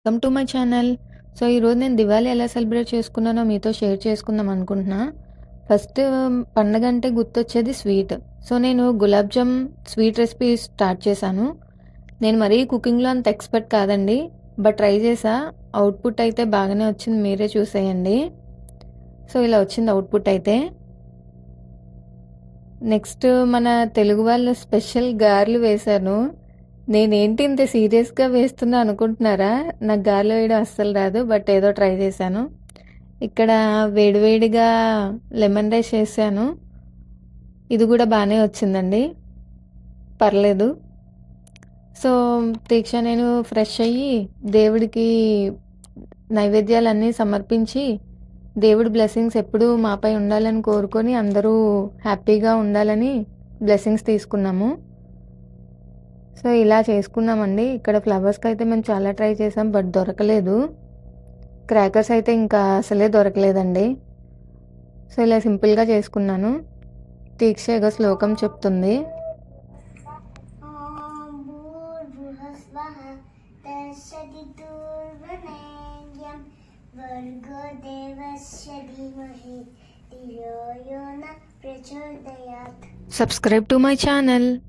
Welcome to my channel. So, ఈరోజు నేను దివాళీ ఎలా సెలబ్రేట్ చేసుకున్నానో మీతో షేర్ చేసుకుందాం అనుకుంటున్నా. ఫస్ట్ పండగ అంటే గుర్తొచ్చేది స్వీట్. సో, నేను gulab jam sweet recipe start చేశాను. నేను మరీ కుకింగ్‌లో అంత ఎక్స్‌పర్ట్ కాదండి. బట్ ట్రై చేశా. అవుట్‌పుట్ అయితే బాగానే వచ్చింది. మీరే చూసేయండి. సో, ఇలా వచ్చింది అవుట్‌పుట్ అయితే. నెక్స్ట్ మన తెలుగు వాళ్ళ స్పెషల్ గారెలు వేశాను. నేనేంటి ఇంత సీరియస్‌గా వేస్తున్నా అనుకుంటున్నారా? నాకు గారెలు వేయడం అస్సలు రాదు. బట్ ఏదో ట్రై చేశాను. ఇక్కడ వేడివేడిగా లెమన్ రైస్ చేశాను. ఇది కూడా బానే వచ్చిందండి. పర్లేదు. సో, దీక్ష నేను ఫ్రెష్ అయ్యి దేవుడికి నైవేద్యాలన్నీ సమర్పించి దేవుడి బ్లెస్సింగ్స్ ఎప్పుడూ మాపై ఉండాలని కోరుకొని అందరూ హ్యాపీగా ఉండాలని బ్లెస్సింగ్స్ తీసుకున్నాము. సో, ఇలా చేసుకున్నామండి. ఇక్కడ ఫ్లవర్స్‌కి అయితే మేము చాలా ట్రై చేసాం. బట్ దొరకలేదు. క్రాకర్స్ అయితే ఇంకా అసలే దొరకలేదండి. సో, ఇలా సింపుల్‌గా చేసుకున్నాను. దీక్ష ఏదో శ్లోకం చెప్తుంది. ఓం భూర్భువస్వః తత్సవితుర్వరేణ్యం భర్గో దేవస్య ధీమహి ధియో యో నః ప్రచోదయాత్. Subscribe to my channel.